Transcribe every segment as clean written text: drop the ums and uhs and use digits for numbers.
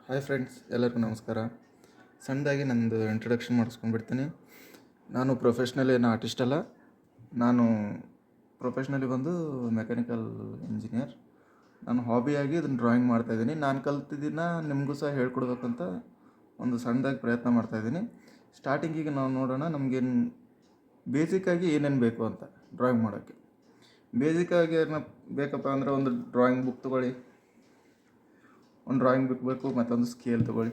Hi friends, ಎಲ್ಲರಿಗೂ ನಮಸ್ಕಾರ. ಸಣ್ಣದಾಗಿ ನಂದು ಇಂಟ್ರಡಕ್ಷನ್ ಮಾಡಿಸ್ಕೊಂಡ್ಬಿಡ್ತೀನಿ. ನಾನು ಪ್ರೊಫೆಷ್ನಲ್ ಏನು ಆರ್ಟಿಸ್ಟ್ ಅಲ್ಲ. ನಾನು ಪ್ರೊಫೆಷ್ನಲಿ ಬಂದು ಮೆಕ್ಯಾನಿಕಲ್ ಇಂಜಿನಿಯರ್. ನಾನು ಹಾಬಿಯಾಗಿ ಇದನ್ನು ಡ್ರಾಯಿಂಗ್ ಮಾಡ್ತಾಯಿದ್ದೀನಿ. ನಾನು ಕಲ್ತಿದ್ದನ್ನು ನಿಮಗೂ ಸಹ ಹೇಳ್ಕೊಡ್ಬೇಕಂತ ಒಂದು ಸಣ್ಣದಾಗಿ ಪ್ರಯತ್ನ ಮಾಡ್ತಾಯಿದ್ದೀನಿ. ಸ್ಟಾರ್ಟಿಂಗಿಗೆ ನಾವು ನೋಡೋಣ ನಮಗೇನು ಬೇಸಿಕ್ಕಾಗಿ ಏನೇನು ಬೇಕು ಅಂತ ಡ್ರಾಯಿಂಗ್ ಮಾಡೋಕ್ಕೆ. ಬೇಸಿಕ್ಕಾಗಿ ಏನು ಬೇಕಪ್ಪ ಅಂದರೆ ಒಂದು ಡ್ರಾಯಿಂಗ್ ಬುಕ್ ತೊಗೊಳ್ಳಿ, ಒಂದು ಡ್ರಾಯಿಂಗ್ ಬುಕ್ ಬೇಕು, ಮತ್ತೊಂದು ಸ್ಕೇಲ್ ತೊಗೊಳ್ಳಿ.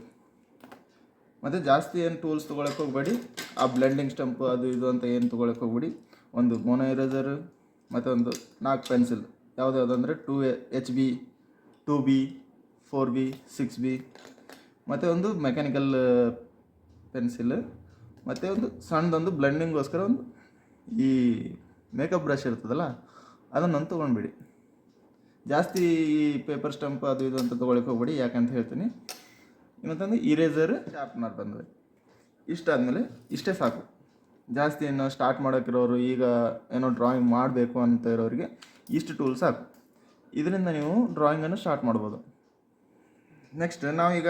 ಮತ್ತು ಜಾಸ್ತಿ ಏನು ಟೂಲ್ಸ್ ತೊಗೊಳಕ್ಕೆ ಹೋಗಬೇಡಿ. ಆ ಬ್ಲೆಂಡಿಂಗ್ ಸ್ಟಂಪು ಅದು ಇದು ಅಂತ ಏನು ತೊಗೊಳಕ್ಕೆ ಹೋಗ್ಬೇಡಿ. ಒಂದು ಮೋನೋ ಇರೇಸರು ಮತ್ತು ಒಂದು 4 pencil. ಯಾವುದಂದರೆ 2HB, 2B, 4B, 6B, ಮತ್ತು ಒಂದು ಮೆಕ್ಯಾನಿಕಲ್ ಪೆನ್ಸಿಲ್, ಮತ್ತು ಒಂದು ಸಣ್ಣದೊಂದು ಬ್ಲೆಂಡಿಂಗ್ಗೋಸ್ಕರ ಒಂದು ಈ ಮೇಕಪ್ ಬ್ರಷ್ ಇರ್ತದಲ್ಲ ಅದನ್ನೊಂದು ತೊಗೊಂಡ್ಬಿಡಿ. ಜಾಸ್ತಿ ಈ ಪೇಪರ್ ಸ್ಟಂಪ್ ಅದು ಇದು ಅಂತ ತೊಗೊಳಕ್ಕೆ ಹೋಗ್ಬೇಡಿ, ಯಾಕಂತ ಹೇಳ್ತೀನಿ. ಇನ್ನೊಂದು ಇರೇಸರ್, ಶಾರ್ಪ್ನರ್ ಬಂದರೆ ಇಷ್ಟಾದಮೇಲೆ ಇಷ್ಟೇ ಸಾಕು. ಜಾಸ್ತಿ ಏನು ಸ್ಟಾರ್ಟ್ ಮಾಡೋಕ್ಕಿರೋರು, ಈಗ ಏನೋ ಡ್ರಾಯಿಂಗ್ ಮಾಡಬೇಕು ಅಂತ ಇರೋರಿಗೆ ಇಷ್ಟು ಟೂಲ್ ಸಾಕು. ಇದರಿಂದ ನೀವು ಡ್ರಾಯಿಂಗನ್ನು ಸ್ಟಾರ್ಟ್ ಮಾಡ್ಬೋದು. ನೆಕ್ಸ್ಟ್ ನಾವೀಗ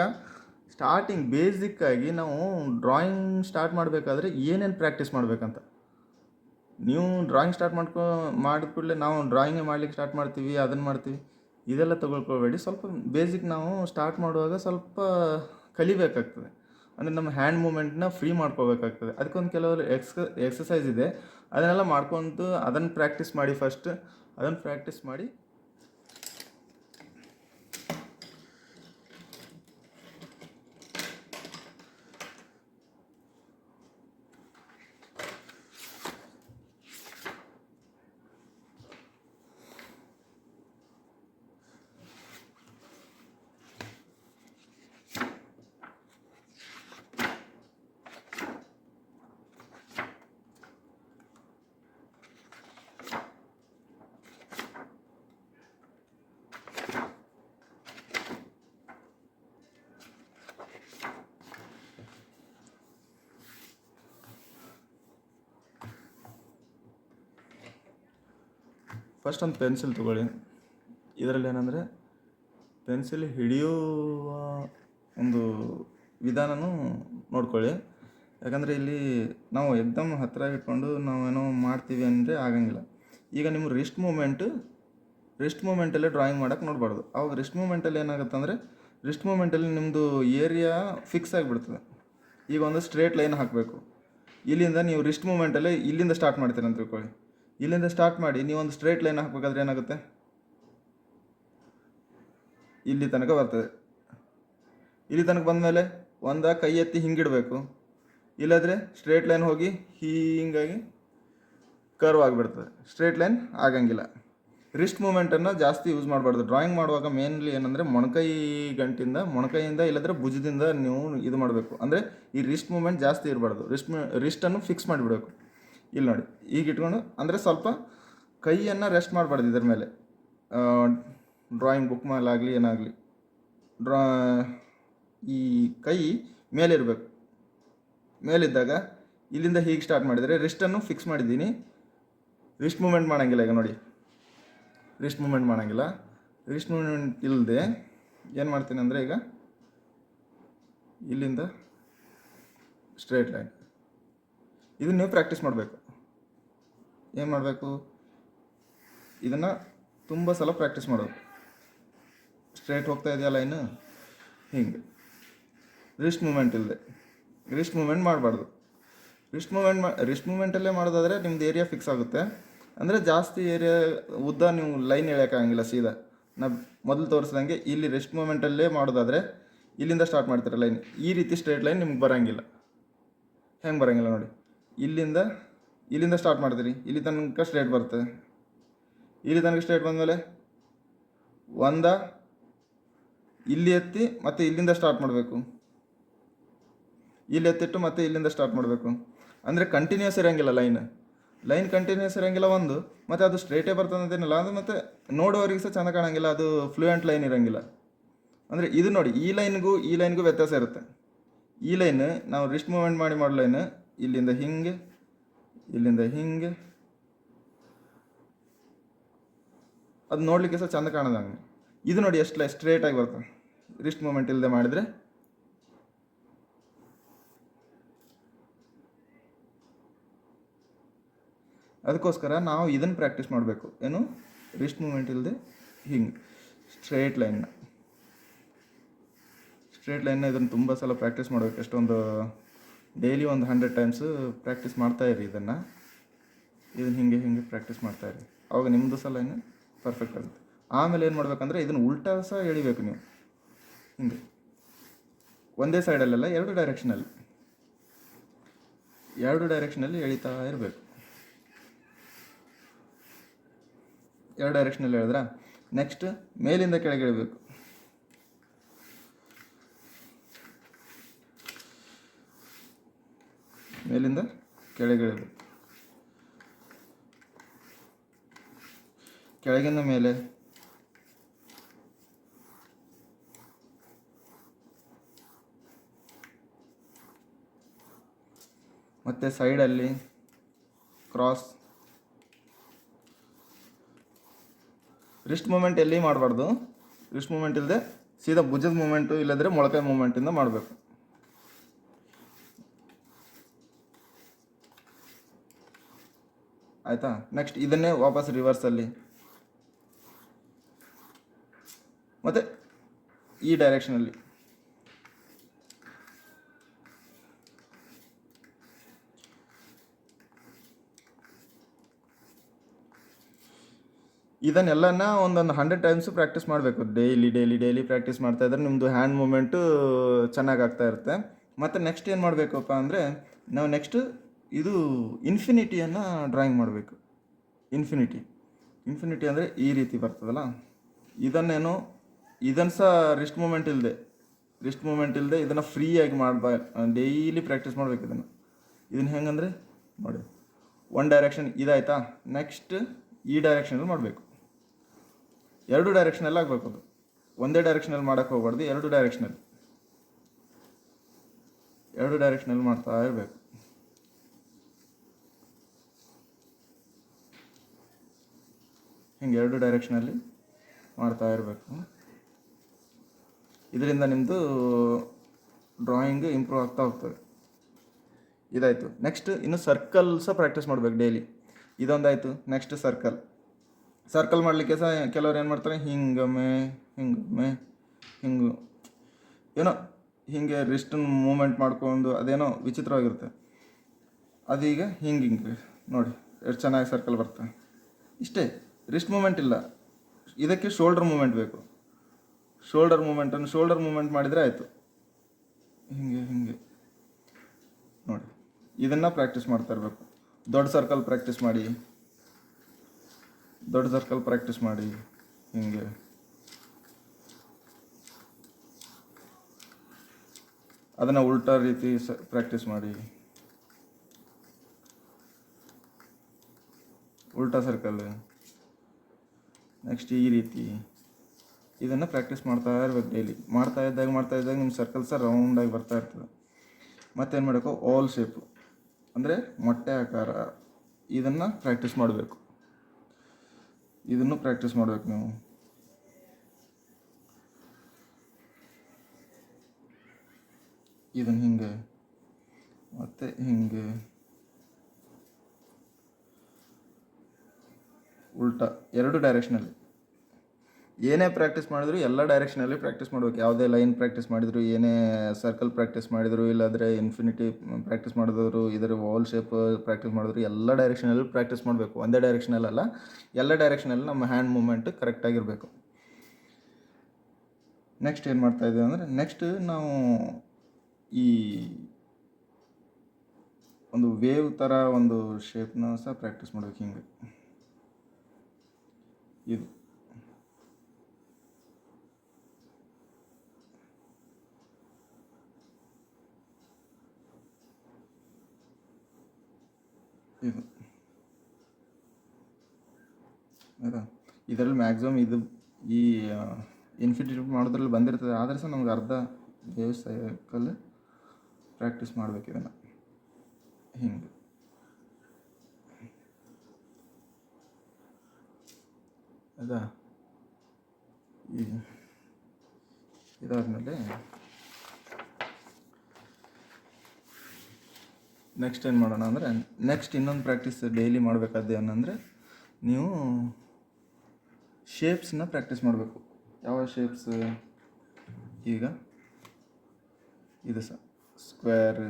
ಸ್ಟಾರ್ಟಿಂಗ್ ಬೇಸಿಕ್ಕಾಗಿ ನಾವು ಡ್ರಾಯಿಂಗ್ ಸ್ಟಾರ್ಟ್ ಮಾಡಬೇಕಾದ್ರೆ ಏನೇನು ಪ್ರಾಕ್ಟೀಸ್ ಮಾಡಬೇಕಂತ. ನೀವು ಡ್ರಾಯಿಂಗ್ ಸ್ಟಾರ್ಟ್ ಮಾಡಿದ ಕೂಡಲೇ ನಾವು ಡ್ರಾಯಿಂಗೇ ಮಾಡ್ಲಿಕ್ಕೆ ಸ್ಟಾರ್ಟ್ ಮಾಡ್ತೀವಿ, ಅದನ್ನು ಮಾಡ್ತೀವಿ, ಇದೆಲ್ಲ ತೊಗೊಳ್ಕೊಬೇಡಿ. ಸ್ವಲ್ಪ ಬೇಸಿಕ್ ನಾವು ಸ್ಟಾರ್ಟ್ ಮಾಡುವಾಗ ಸ್ವಲ್ಪ ಕಲಿಬೇಕಾಗ್ತದೆ. ಅಂದರೆ ನಮ್ಮ ಹ್ಯಾಂಡ್ ಮೂಮೆಂಟ್ನ ಫ್ರೀ ಮಾಡ್ಕೋಬೇಕಾಗ್ತದೆ. ಅದಕ್ಕೊಂದು ಕೆಲವರು ಎಕ್ಸಸೈಸ್ ಇದೆ, ಅದನ್ನೆಲ್ಲ ಮಾಡ್ಕೊಂಡು ಅದನ್ನು ಪ್ರಾಕ್ಟೀಸ್ ಮಾಡಿ. ಫಸ್ಟ್ ಅದನ್ನು ಪ್ರಾಕ್ಟೀಸ್ ಮಾಡಿ ಫಸ್ಟ್ ಒಂದು ಪೆನ್ಸಿಲ್ ತೊಗೊಳ್ಳಿ. ಇದರಲ್ಲಿ ಏನಂದರೆ ಪೆನ್ಸಿಲ್ ಹಿಡಿಯುವ ಒಂದು ವಿಧಾನನೂ ನೋಡ್ಕೊಳ್ಳಿ. ಯಾಕಂದರೆ ಇಲ್ಲಿ ನಾವು ಎಕ್ದಮ್ ಹತ್ತಿರ ಇಟ್ಕೊಂಡು ನಾವೇನೋ ಮಾಡ್ತೀವಿ ಅಂದರೆ ಆಗಂಗಿಲ್ಲ. ಈಗ ನಿಮ್ಮ ರಿಸ್ಟ್ ಮೂಮೆಂಟಲ್ಲೇ ಡ್ರಾಯಿಂಗ್ ಮಾಡೋಕ್ಕೆ ನೋಡಬಾರ್ದು. ಆವಾಗ ರಿಸ್ಟ್ ಮೂಮೆಂಟಲ್ಲಿ ಏನಾಗುತ್ತೆ ಅಂದರೆ, ರಿಸ್ಟ್ ಮೂಮೆಂಟಲ್ಲಿ ನಿಮ್ಮದು ಏರಿಯಾ ಫಿಕ್ಸ್ ಆಗಿಬಿಡ್ತದೆ. ಈಗ ಒಂದು ಸ್ಟ್ರೇಟ್ ಲೈನ್ ಹಾಕಬೇಕು. ಇಲ್ಲಿಂದ ನೀವು ರಿಸ್ಟ್ ಮೂಮೆಂಟಲ್ಲೇ ಇಲ್ಲಿಂದ ಸ್ಟಾರ್ಟ್ ಮಾಡ್ತೀರಿ ಅಂತ ತಿಳ್ಕೊಳ್ಳಿ. ಇಲ್ಲಿಂದ ಸ್ಟಾರ್ಟ್ ಮಾಡಿ ನೀವೊಂದು ಸ್ಟ್ರೇಟ್ ಲೈನ್ ಹಾಕಬೇಕಾದ್ರೆ ಏನಾಗುತ್ತೆ, ಇಲ್ಲಿ ತನಕ ಬರ್ತದೆ. ಇಲ್ಲಿ ತನಕ ಬಂದಮೇಲೆ ಒಂದು ಕೈ ಎತ್ತಿ ಹಿಂಗಿಡಬೇಕು, ಇಲ್ಲಾದರೆ ಸ್ಟ್ರೇಟ್ ಲೈನ್ ಹೋಗಿ ಹೀಗಾಗಿ ಕರ್ವ್ ಆಗಿಬಿಡ್ತದೆ. ಸ್ಟ್ರೇಟ್ ಲೈನ್ ಆಗಂಗಿಲ್ಲ. ರಿಸ್ಟ್ ಮೂಮೆಂಟನ್ನು ಜಾಸ್ತಿ ಯೂಸ್ ಮಾಡಬಾರ್ದು. ಡ್ರಾಯಿಂಗ್ ಮಾಡುವಾಗ ಮೇನ್ಲಿ ಏನಂದರೆ ಮೊಣಕೈಯಿಂದ ಇಲ್ಲಾಂದರೆ ಭುಜದಿಂದ ನೀವು ಇದು ಮಾಡಬೇಕು. ಅಂದರೆ ಈ ರಿಸ್ಟ್ ಮೂಮೆಂಟ್ ಜಾಸ್ತಿ ಇರಬಾರ್ದು. ರಿಸ್ಟನ್ನು ಫಿಕ್ಸ್ ಮಾಡಿಬಿಡಬೇಕು. ಇಲ್ಲಿ ನೋಡಿ, ಈಗ ಇಟ್ಕೊಂಡು ಅಂದರೆ ಸ್ವಲ್ಪ ಕೈಯನ್ನು ರೆಸ್ಟ್ ಮಾಡಬಾರ್ದು ಇದ್ರ ಮೇಲೆ. ಡ್ರಾಯಿಂಗ್ ಬುಕ್ ಮೇಲಾಗಲಿ ಏನಾಗಲಿ ಈ ಕೈ ಮೇಲಿರಬೇಕು. ಮೇಲಿದ್ದಾಗ ಇಲ್ಲಿಂದ ಹೀಗೆ ಸ್ಟಾರ್ಟ್ ಮಾಡಿದರೆ ರಿಸ್ಟನ್ನು ಫಿಕ್ಸ್ ಮಾಡಿದ್ದೀನಿ. ರಿಸ್ಟ್ ಮೂಮೆಂಟ್ ಮಾಡೋಂಗಿಲ್ಲ. ಈಗ ನೋಡಿ, ರಿಸ್ಟ್ ಮೂಮೆಂಟ್ ಮಾಡೋಂಗಿಲ್ಲ. ರಿಸ್ಟ್ ಮೂಮೆಂಟ್ ಇಲ್ಲದೆ ಏನು ಮಾಡ್ತೀನಿ ಅಂದರೆ, ಈಗ ಇಲ್ಲಿಂದ ಸ್ಟ್ರೇಟ್ ಲೈನ್, ಇದನ್ನು ನೀವು ಪ್ರಾಕ್ಟೀಸ್ ಮಾಡಬೇಕು. ಏನು ಮಾಡಬೇಕು, ಇದನ್ನು ತುಂಬ ಸಲ ಪ್ರಾಕ್ಟೀಸ್ ಮಾಡೋದು. ಸ್ಟ್ರೇಟ್ ಹೋಗ್ತಾ ಇದೆಯಾ ಲೈನು, ಹಿಂಗೆ ರಿಸ್ಟ್ ಮೂಮೆಂಟ್ ಇಲ್ಲದೆ. ರಿಸ್ಟ್ ಮೂಮೆಂಟ್ ಮಾಡಬಾರ್ದು. ರಿಸ್ಟ್ ಮೂಮೆಂಟಲ್ಲೇ ಮಾಡೋದಾದರೆ ನಿಮ್ಮದು ಏರಿಯಾ ಫಿಕ್ಸ್ ಆಗುತ್ತೆ. ಅಂದರೆ ಜಾಸ್ತಿ ಏರಿಯಾ ಉದ್ದ ನೀವು ಲೈನ್ ಎಳೆಯೋಕ್ಕಾಗಂಗಿಲ್ಲ ಸೀದಾ. ನಾವು ಮೊದಲು ತೋರಿಸ್ದಂಗೆ ಇಲ್ಲಿ ರಿಸ್ಟ್ ಮೂಮೆಂಟಲ್ಲೇ ಮಾಡೋದಾದರೆ ಇಲ್ಲಿಂದ ಸ್ಟಾರ್ಟ್ ಮಾಡ್ತೀರ ಲೈನ್, ಈ ರೀತಿ ಸ್ಟ್ರೇಟ್ ಲೈನ್ ನಿಮ್ಗೆ ಬರೋಂಗಿಲ್ಲ. ಹೆಂಗೆ ಬರೋಂಗಿಲ್ಲ ನೋಡಿ, ಇಲ್ಲಿಂದ ಸ್ಟಾರ್ಟ್ ಮಾಡ್ತೀರಿ, ಇಲ್ಲಿ ತನಕ ಸ್ಟ್ರೇಟ್ ಬರ್ತದೆ. ಇಲ್ಲಿ ತನಕ ಸ್ಟ್ರೇಟ್ ಬಂದಮೇಲೆ ಇಲ್ಲಿ ಎತ್ತಿ ಮತ್ತು ಇಲ್ಲಿಂದ ಸ್ಟಾರ್ಟ್ ಮಾಡಬೇಕು. ಇಲ್ಲಿ ಎತ್ತಿಟ್ಟು ಮತ್ತೆ ಇಲ್ಲಿಂದ ಸ್ಟಾರ್ಟ್ ಮಾಡಬೇಕು. ಅಂದರೆ ಕಂಟಿನ್ಯೂಸ್ ಇರೋಂಗಿಲ್ಲ ಲೈನ್ ಕಂಟಿನ್ಯೂಸ್ ಇರೋಂಗಿಲ್ಲ. ಮತ್ತು ಅದು ಸ್ಟ್ರೇಟೇ ಬರ್ತದೆ ಅಂತೇನಿಲ್ಲ. ಅದು ಮತ್ತು ನೋಡೋರಿಗೆ ಸಹ ಚೆನ್ನಾಗಿ ಕಾಣೋಂಗಿಲ್ಲ. ಅದು ಫ್ಲೂಯೆಂಟ್ ಲೈನ್ ಇರೋಂಗಿಲ್ಲ. ಅಂದರೆ ಇದು ನೋಡಿ, ಈ ಲೈನ್ಗೂ ವ್ಯತ್ಯಾಸ ಇರುತ್ತೆ. ಈ ಲೈನ್ ನಾವು ರಿಸ್ಟ್ ಮೂಮೆಂಟ್ ಮಾಡೋ ಲೈನ್ ಇಲ್ಲಿಂದ ಹಿಂಗೆ, ಅದು ನೋಡಲಿಕ್ಕೆ ಸಹ ಚೆಂದ ಕಾಣೋದಂಗೆ. ಇದು ನೋಡಿ ಎಷ್ಟು ಸ್ಟ್ರೇಟಾಗಿ ಬರ್ತದೆ. ರಿಸ್ಟ್ ಮೂಮೆಂಟ್ ಇಲ್ಲದೆ ಮಾಡಿದರೆ ಅದಕ್ಕೋಸ್ಕರ ನಾವು ಇದನ್ನು ಪ್ರಾಕ್ಟೀಸ್ ಮಾಡಬೇಕು. ಏನು? ರಿಸ್ಟ್ ಮೂಮೆಂಟ್ ಇಲ್ಲದೆ ಹಿಂಗೆ ಸ್ಟ್ರೇಟ್ ಲೈನ್ನ ಇದನ್ನು ತುಂಬ ಸಲ ಪ್ರಾಕ್ಟೀಸ್ ಮಾಡಬೇಕು. ಎಷ್ಟೊಂದು ಡೈಲಿ ಒಂದು 100 ಟೈಮ್ಸು ಪ್ರಾಕ್ಟೀಸ್ ಮಾಡ್ತಾಯಿರಿ. ಇದನ್ನು ಹಿಂಗೆ ಪ್ರಾಕ್ಟೀಸ್ ಮಾಡ್ತಾಯಿರಿ. ಆವಾಗ ನಿಮ್ಮದು ಸಲ ಏನು ಪರ್ಫೆಕ್ಟ್ ಆಗುತ್ತೆ. ಆಮೇಲೆ ಏನು ಮಾಡಬೇಕಂದ್ರೆ ಇದನ್ನು ಉಲ್ಟಾ ಸಹ ಎಳಿಬೇಕು ನೀವು. ಹಿಂಗೆ ಒಂದೇ ಸೈಡಲ್ಲೆಲ್ಲ ಎರಡು ಡೈರೆಕ್ಷನಲ್ಲಿ ಎಳಿತಾ ಇರಬೇಕು. ಎರಡು ಡೈರೆಕ್ಷನಲ್ಲಿ ಹೇಳಿದ್ರೆ ನೆಕ್ಸ್ಟ್ ಮೇಲಿಂದ ಕೆಳಗೆ ಇಳಬೇಕು. ಮೇಲಿಂದ ಕೆಳಗೆ ಇಳಬೇಕು, ಕೆಳಗಿಂದ ಮೇಲೆ, ಮತ್ತು ಸೈಡಲ್ಲಿ ಕ್ರಾಸ್. ರಿಸ್ಟ್ ಮೂಮೆಂಟ್ ಎಲ್ಲಿ ಮಾಡಬಾರ್ದು. ರಿಸ್ಟ್ ಮೂಮೆಂಟ್ ಇಲ್ಲದೆ ಸೀದಾ ಭುಜದ ಮೂಮೆಂಟು ಇಲ್ಲದ್ರೆ ಮೊಳಕೆ ಮೂಮೆಂಟಿಂದ ಮಾಡಬೇಕು. ಆಯಿತಾ? ನೆಕ್ಸ್ಟ್ ಇದನ್ನೇ ವಾಪಸ್ ರಿವರ್ಸಲ್ಲಿ ಮತ್ತು ಈ ಡೈರೆಕ್ಷನಲ್ಲಿ ಇದನ್ನೆಲ್ಲನ ಒಂದೊಂದು 100 ಟೈಮ್ಸು ಪ್ರಾಕ್ಟೀಸ್ ಮಾಡಬೇಕು. ಡೈಲಿ ಪ್ರಾಕ್ಟೀಸ್ ಮಾಡ್ತಾಯಿದ್ರೆ ನಿಮ್ಮದು ಹ್ಯಾಂಡ್ ಮೂಮೆಂಟು ಚೆನ್ನಾಗಿ ಆಗ್ತಾ ಇರುತ್ತೆ. ಮತ್ತು ನೆಕ್ಸ್ಟ್ ಏನು ಮಾಡಬೇಕಪ್ಪ ಅಂದರೆ ನಾವು ನೆಕ್ಸ್ಟು ಇದು ಇನ್ಫಿನಿಟಿಯನ್ನು ಡ್ರಾಯಿಂಗ್ ಮಾಡಬೇಕು. ಇನ್ಫಿನಿಟಿ ಅಂದರೆ ಈ ರೀತಿ ಬರ್ತದಲ್ಲ, ಇದನ್ನು ಸಹ ರಿಸ್ಟ್ ಮೂಮೆಂಟ್ ಇಲ್ಲದೆ ಇದನ್ನು ಫ್ರೀಯಾಗಿ ಡೈಲಿ ಪ್ರಾಕ್ಟೀಸ್ ಮಾಡಬೇಕು. ಇದನ್ನು ಹೆಂಗಂದರೆ ನೋಡಿ, ಒನ್ ಡೈರೆಕ್ಷನ್ ಇದಾಯ್ತಾ, ನೆಕ್ಸ್ಟ್ ಈ ಡೈರೆಕ್ಷನಲ್ಲಿ ಮಾಡಬೇಕು. ಎರಡು ಡೈರೆಕ್ಷನಲ್ಲಿ ಆಗಬೇಕು. ಅದು ಒಂದೇ ಡೈರೆಕ್ಷನಲ್ಲಿ ಮಾಡೋಕ್ಕೆ ಹೋಗ್ಬಾರ್ದು, ಎರಡು ಡೈರೆಕ್ಷನಲ್ಲಿ ಮಾಡ್ತಾ ಇರಬೇಕು. ಹಿಂಗೆ ಎರಡು ಡೈರೆಕ್ಷನಲ್ಲಿ ಮಾಡ್ತಾ ಇರಬೇಕು. ಇದರಿಂದ ನಿಮ್ಮದು ಡ್ರಾಯಿಂಗ್ ಇಂಪ್ರೂವ್ ಆಗ್ತಾ ಹೋಗ್ತದೆ. ಇದಾಯಿತು. ನೆಕ್ಸ್ಟ್ ಇನ್ನು ಸರ್ಕಲ್ ಸಹ ಪ್ರಾಕ್ಟೀಸ್ ಮಾಡಬೇಕು ಡೈಲಿ. ಇದೊಂದಾಯಿತು. ನೆಕ್ಸ್ಟ್ ಸರ್ಕಲ್ ಮಾಡಲಿಕ್ಕೆ ಸಹ ಕೆಲವ್ರು ಏನು ಮಾಡ್ತಾರೆ, ಹಿಂಗೆ ಏನೋ ಹಿಂಗೆ ರಿಸ್ಟನ್ನು ಮೂಮೆಂಟ್ ಮಾಡ್ಕೊಂಡು ಅದೇನೋ ವಿಚಿತ್ರವಾಗಿರುತ್ತೆ. ಅದೀಗ ಹಿಂಗೆ ನೋಡಿ ಎಷ್ಟು ಚೆನ್ನಾಗಿ ಸರ್ಕಲ್ ಬರ್ತದೆ. ಇಷ್ಟೇ, ರಿಸ್ಟ್ ಮೂಮೆಂಟ್ ಇಲ್ಲ. ಇದಕ್ಕೆ ಶೋಲ್ಡರ್ ಮೂಮೆಂಟ್ ಬೇಕು. ಶೋಲ್ಡರ್ ಮೂಮೆಂಟ್ ಮಾಡಿದರೆ ಆಯಿತು. ಹಿಂಗೆ ನೋಡಿ, ಇದನ್ನು ಪ್ರಾಕ್ಟೀಸ್ ಮಾಡ್ತಾ ಇರಬೇಕು. ದೊಡ್ಡ ಸರ್ಕಲ್ ಪ್ರಾಕ್ಟೀಸ್ ಮಾಡಿ ಹಿಂಗೆ ಅದನ್ನು ಉಲ್ಟಾ ರೀತಿ ಪ್ರಾಕ್ಟೀಸ್ ಮಾಡಿ, ಉಲ್ಟಾ ಸರ್ಕಲ್. ನೆಕ್ಸ್ಟ್ ಈ ರೀತಿ ಇದನ್ನು ಪ್ರಾಕ್ಟೀಸ್ ಮಾಡ್ತಾ ಇರ್ಬೇಕು ಡೈಲಿ. ಮಾಡ್ತಾ ಇದ್ದಾಗ ನಿಮ್ಮ ಸರ್ಕಲ್ ಸಹ ರೌಂಡಾಗಿ ಬರ್ತಾ ಇರ್ತದೆ. ಮತ್ತೇನು ಮಾಡಬೇಕು, ಓಲ್ ಶೇಪು ಅಂದರೆ ಮೊಟ್ಟೆ ಆಕಾರ, ಇದನ್ನು ಪ್ರಾಕ್ಟೀಸ್ ಮಾಡಬೇಕು. ನೀವು. ಇದನ್ನು ಹಿಂಗೆ ಮತ್ತು ಹಿಂಗೆ ಉಲ್ಟಾ ಎರಡು ಡೈರೆಕ್ಷನಲ್ಲಿ. ಏನೇ ಪ್ರಾಕ್ಟೀಸ್ ಮಾಡಿದ್ರು ಎಲ್ಲ ಡೈರೆಕ್ಷನಲ್ಲಿ ಪ್ರಾಕ್ಟೀಸ್ ಮಾಡಬೇಕು. ಯಾವುದೇ ಲೈನ್ ಪ್ರಾಕ್ಟೀಸ್ ಮಾಡಿದ್ರು, ಏನೇ ಸರ್ಕಲ್ ಪ್ರಾಕ್ಟೀಸ್ ಮಾಡಿದ್ರು, ಇಲ್ಲಾಂದರೆ ಇನ್ಫಿನಿಟಿ ಪ್ರಾಕ್ಟೀಸ್ ಮಾಡಿದ್ರು, ಇದರ ವಾಲ್ ಶೇಪ್ ಪ್ರಾಕ್ಟೀಸ್ ಮಾಡಿದ್ರು, ಎಲ್ಲ ಡೈರೆಕ್ಷನಲ್ಲಿ ಪ್ರಾಕ್ಟೀಸ್ ಮಾಡಬೇಕು. ಒಂದೇ ಡೈರೆಕ್ಷನಲ್ಲ, ಎಲ್ಲ ಡೈರೆಕ್ಷನಲ್ಲಿ ನಮ್ಮ ಹ್ಯಾಂಡ್ ಮೂಮೆಂಟ್ ಕರೆಕ್ಟಾಗಿರಬೇಕು. ನೆಕ್ಸ್ಟ್ ಏನು ಮಾಡ್ತಾಯಿದ್ದೀವಿ ಅಂದರೆ, ನೆಕ್ಸ್ಟ್ ನಾವು ಈ ಒಂದು ವೇವ್ ಥರ ಒಂದು ಶೇಪ್ನ ಸಹ ಪ್ರಾಕ್ಟೀಸ್ ಮಾಡಬೇಕು. ಹಿಂಗೆ ಇದು ಆಯಿತಾ? ಇದರಲ್ಲಿ ಮ್ಯಾಕ್ಸಿಮಮ್ ಈ ಇನ್ಫಿನಿಟಿ ಮಾಡೋದ್ರಲ್ಲಿ ಬಂದಿರ್ತದೆ. ಆದರೆ ಸಹ ನಮ್ಗೆ ಅರ್ಧ ವೇವ್ ಸೈಕಲ್ ಪ್ರಾಕ್ಟೀಸ್ ಮಾಡಬೇಕು. ಇದನ್ನು ಹಿಂಗೆ ಆಯಿತಾ? ಇದಾದಮೇಲೆ ನೆಕ್ಸ್ಟ್ ಏನು ಮಾಡೋಣ ಅಂದರೆ, ನೆಕ್ಸ್ಟ್ ಇನ್ನೊಂದು ಪ್ರಾಕ್ಟೀಸ್ ಡೈಲಿ ಮಾಡಬೇಕಾದ್ದು ಏನಂದರೆ, ನೀವು ಶೇಪ್ಸನ್ನ ಪ್ರಾಕ್ಟೀಸ್ ಮಾಡಬೇಕು. ಯಾವ ಶೇಪ್ಸ್? ಈಗ ಇದು ಸ್ಕ್ವೇರ್,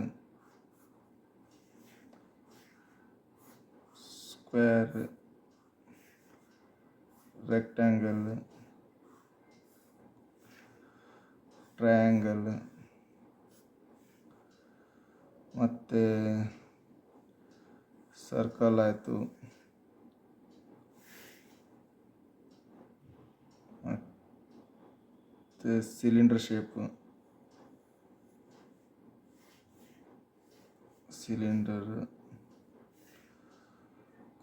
ರೆಕ್ಟ್ಯಾಂಗಲ್, ಟ್ರಯಾಂಗಲ್, ಮತ್ತು ಸರ್ಕಲ್ ಆಯಿತು, ಮತ್ತು ಸಿಲಿಂಡರ್ ಶೇಪು, ಸಿಲಿಂಡರ್,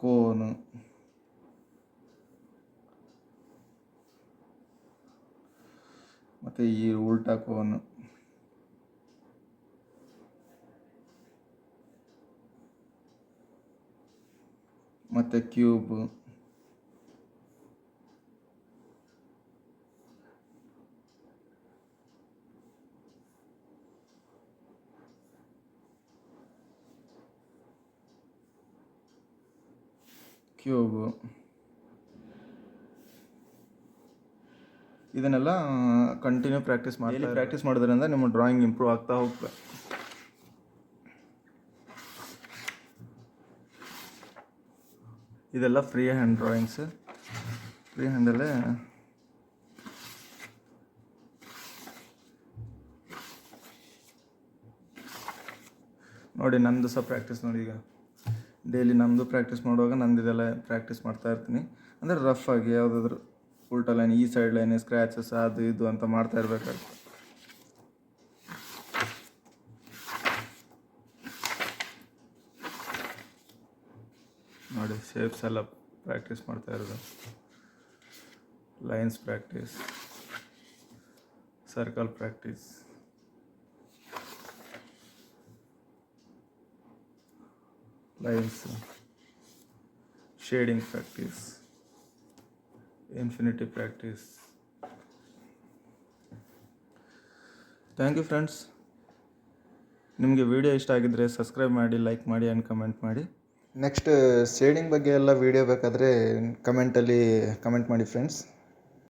ಕೋನು, ಮತ್ತು ಈ ಉಲ್ಟಾ ಕೋನು, ಮತ್ತು ಕ್ಯೂಬ್, ಇದನ್ನೆಲ್ಲ ಕಂಟಿನ್ಯೂ ಪ್ರಾಕ್ಟೀಸ್ ಮಾಡೋದ್ರಿಂದ ನಿಮ್ಮ ಡ್ರಾಯಿಂಗ್ ಇಂಪ್ರೂವ್ ಆಗ್ತಾ ಹೋಗ್ತದೆ. ಇದೆಲ್ಲ ಫ್ರೀ ಹ್ಯಾಂಡ್ ಡ್ರಾಯಿಂಗ್ಸ್. ಫ್ರೀ ಹ್ಯಾಂಡಲ್ಲೇ ನೋಡಿ, ನಂದು ಸಹ ಪ್ರಾಕ್ಟೀಸ್ ನೋಡಿ. ಈಗ ಡೈಲಿ ನಮ್ಮದು ಪ್ರಾಕ್ಟೀಸ್ ಮಾಡುವಾಗ ನಂದಿದೆಲ್ಲ ಪ್ರಾಕ್ಟೀಸ್ ಮಾಡ್ತಾ ಇರ್ತೀನಿ. ಅಂದರೆ ರಫ್ ಆಗಿ ಯಾವುದಾದ್ರೂ ಉಲ್ಟಾ ಲೈನ್, ಈ ಸೈಡ್ ಲೈನ್, ಸ್ಕ್ರ್ಯಾಚಸ್ ಅದು ಇದು ಅಂತ ಮಾಡ್ತಾ ಇರಬೇಕಾಗುತ್ತೆ. ನೋಡಿ, ಶೇಪ್ಸ್ ಎಲ್ಲ ಪ್ರಾಕ್ಟೀಸ್ ಮಾಡ್ತಾ ಇರೋದು. Lines practice, circle practice, lines, shading practice, infinity practice. Thank you friends. ನಿಮಗೆ ವಿಡಿಯೋ ಇಷ್ಟ ಆಗಿದ್ದರೆ ಸಬ್ಸ್ಕ್ರೈಬ್ ಮಾಡಿ, ಲೈಕ್ ಮಾಡಿ ಆ್ಯಂಡ್ ಕಮೆಂಟ್ ಮಾಡಿ. ನೆಕ್ಸ್ಟ್ ಶೇಡಿಂಗ್ ಬಗ್ಗೆ ಎಲ್ಲ ವಿಡಿಯೋ ಬೇಕಾದರೆ ಕಮೆಂಟ್ ಮಾಡಿ ಫ್ರೆಂಡ್ಸ್.